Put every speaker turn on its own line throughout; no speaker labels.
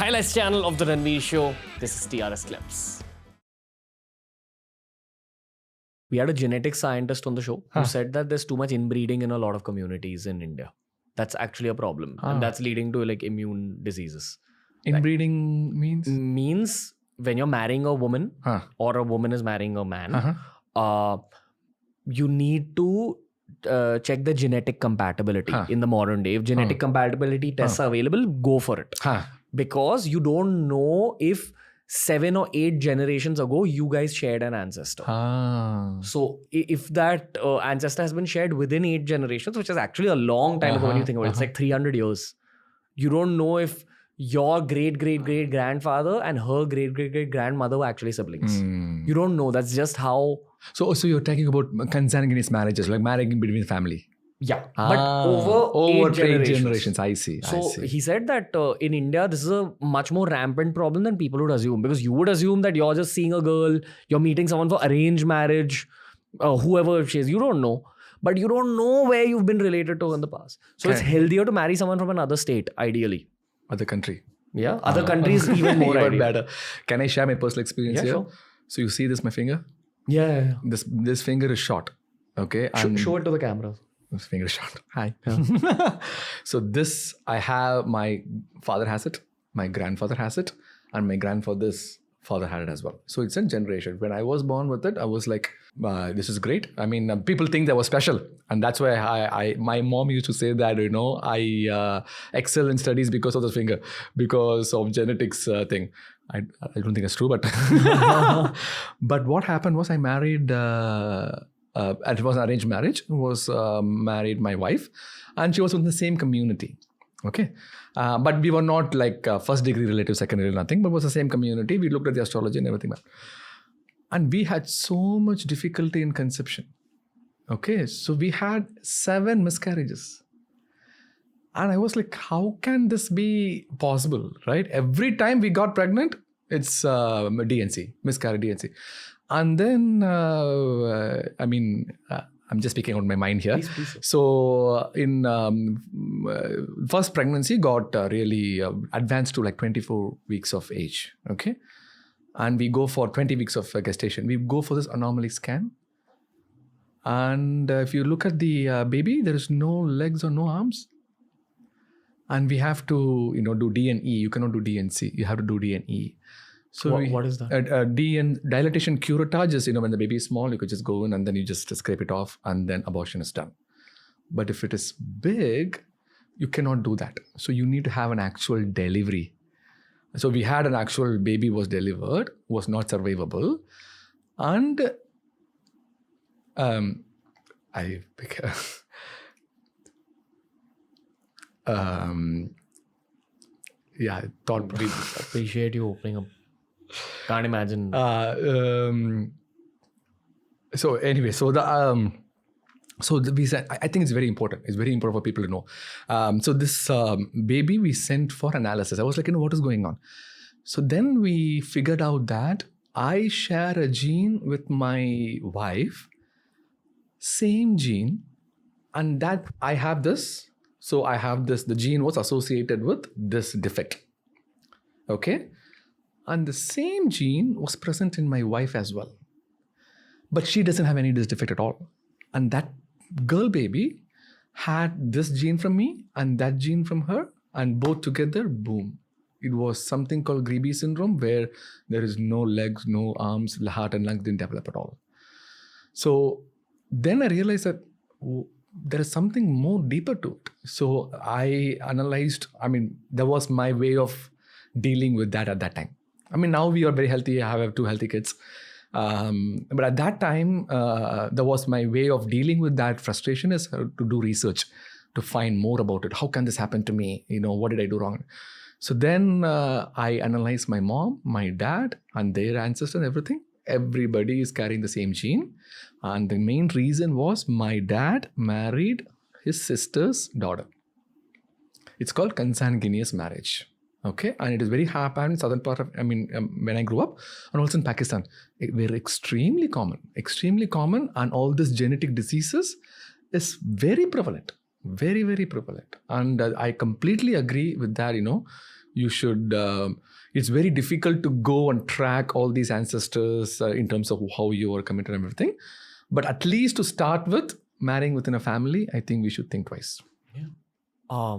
highlights channel of the Ranveer Show. This is TRS Clips. We had a genetic scientist on the show who said that there's too much inbreeding in a lot of communities in India. That's actually a problem. And that's leading to like immune diseases.
Inbreeding means?
Means when you're marrying a woman or a woman is marrying a man, you need to check the genetic compatibility in the modern day. If genetic compatibility tests are available, go for it. Because you don't know if 7 or 8 generations ago, you guys shared an ancestor. So if that ancestor has been shared within 8 generations, which is actually a long time ago when you think about it, it's like 300 years. You don't know if your great-great-great-grandfather and her great-great-great-grandmother were actually siblings. You don't know. That's just how...
So you're talking about consanguineous marriages, like marrying between family.
Yeah, but over 8 generations.
I see.
He said that in India, this is a much more rampant problem than people would assume. Because you would assume that you're just seeing a girl, you're meeting someone for arranged marriage, whoever she is, you don't know. But you don't know where you've been related to in the past. So it's healthier to marry someone from another state, ideally.
Other country.
Yeah, other countries even more
even better. Can I share my personal experience here? Sure. So you see this, my finger?
Yeah.
This finger is short. Okay.
Show it to the camera.
This finger is short. Hi. So this, I have, my father has it, my grandfather has it, and my grandfather's father had it as well. So it's a generation. When I was born with it, I was like, this is great. I mean, people think that was special. And that's why my mom used to say that, I excel in studies because of the finger, because of genetics thing. I don't think that's true, but but what happened was I married, it was an arranged marriage, married my wife, and she was in the same community. Okay. But we were not like first degree relatives, second degree, nothing, but it was the same community. We looked at the astrology and everything. And we had so much difficulty in conception. Okay. So we had 7 miscarriages. And I was like, how can this be possible, right? Every time we got pregnant, it's DNC, miscarriage DNC. And then, I'm just speaking out my mind here.
Please.
So in first pregnancy got really advanced to like 24 weeks of age. Okay. And we go for 20 weeks of gestation. We go for this anomaly scan. And if you look at the baby, there is no legs or no arms. And we have to, do D&E. You cannot do DNC. You have to do D&E. So
what is that?
Dilatation curettage is, when the baby is small, you could just go in and then you just scrape it off and then abortion is done. But if it is big, you cannot do that. So you need to have an actual delivery. So we had an actual baby was delivered, was not survivable. And I thought...
Appreciate you opening up. Can't imagine.
So anyway, we said, I think it's very important. It's very important for people to know. So this baby we sent for analysis. I was like, what is going on? So then we figured out that I share a gene with my wife, same gene, and that I have this. So I have this, the gene was associated with this defect. Okay. And the same gene was present in my wife as well. But she doesn't have any this defect at all. And that girl baby had this gene from me and that gene from her. And both together, boom. It was something called Greeby syndrome where there is no legs, no arms, the heart and lungs didn't develop at all. So then I realized that there is something more deeper to it. So I analyzed, that was my way of dealing with that at that time. Now we are very healthy. I have 2 healthy kids. But at that time, that was my way of dealing with that frustration is to do research, to find more about it. How can this happen to me? What did I do wrong? So then I analyzed my mom, my dad, and their ancestors and everything. Everybody is carrying the same gene. And the main reason was my dad married his sister's daughter. It's called consanguineous marriage. Okay, and it is very happened in southern part of, when I grew up, and also in Pakistan, were extremely common, and all these genetic diseases is very prevalent, very, very prevalent. And I completely agree with that, You should, it's very difficult to go and track all these ancestors in terms of how you are committed and everything. But at least to start with, marrying within a family, I think we should think twice.
Yeah.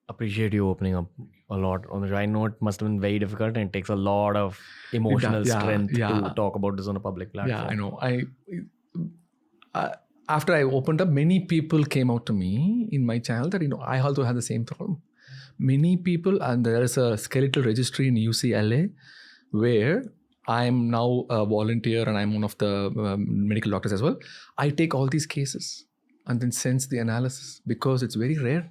Appreciate you opening up a lot on the show. I know it must have been very difficult and it takes a lot of emotional strength to talk about this on a public platform.
Yeah, I know. After I opened up, many people came out to me in my channel that, I also had the same problem. Many people, and there is a skeletal registry in UCLA where I'm now a volunteer and I'm one of the medical doctors as well. I take all these cases and then sends the analysis because it's very rare.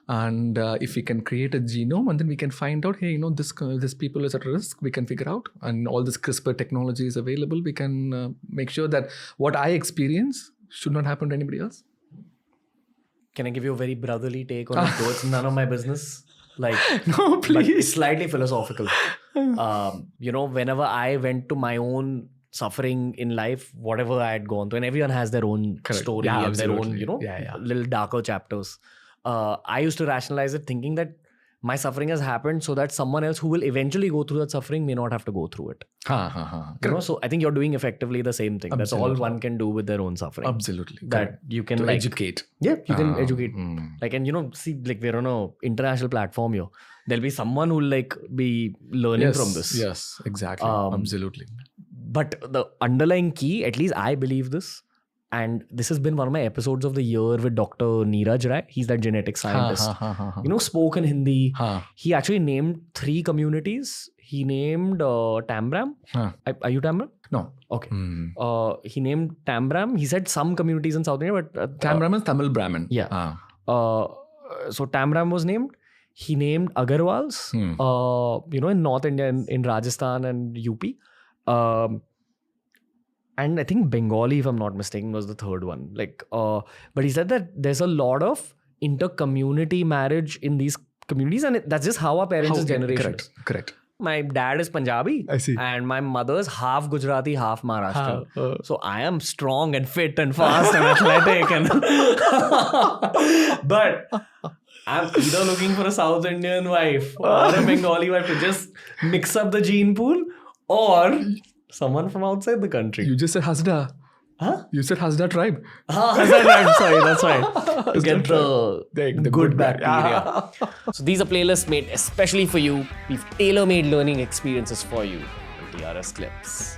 And if we can create a genome and then we can find out, hey, this people is at risk, we can figure out. And all this CRISPR technology is available. We can make sure that what I experience should not happen to anybody else.
Can I give you a very brotherly take on it? Though it's none of my business.
No, please.
But it's slightly philosophical. Whenever I went to my own suffering in life, whatever I had gone through, and everyone has their own story and their own, little darker chapters. I used to rationalize it thinking that my suffering has happened so that someone else who will eventually go through that suffering may not have to go through it. So I think you're doing effectively the same thing. Absolutely. That's all one can do with their own suffering.
Absolutely.
That you can
educate.
Yeah, you can educate. We're on an international platform here. There'll be someone who'll be learning from this.
Yes, exactly. Absolutely.
But the underlying key, at least I believe this, and this has been one of my episodes of the year with Dr. Neeraj Rai. He's that genetic scientist. Spoken Hindi. He actually named 3 communities. He named Tambram. Are you Tambram?
No.
Okay. He named Tambram. He said some communities in South India, but...
Tambram is Tamil Brahmin.
Yeah. So Tambram was named. He named Agarwals, in North India, in Rajasthan and UP. And I think Bengali, if I'm not mistaken, was the third one. But he said that there's a lot of inter-community marriage in these communities, and that's just how our parents' generation is.
Correct.
My dad is Punjabi.
I see.
And my mother's half Gujarati, half Maharashtra. So I am strong and fit and fast and athletic. But I'm either looking for a South Indian wife or a Bengali wife to just mix up the gene pool, or someone from outside the country.
You just said Hasda.
Huh?
You said Hasda tribe.
Hasda tribe. Sorry, that's right. To get the good bacteria. So these are playlists made especially for you. We've tailor-made learning experiences for you on TRS Clips.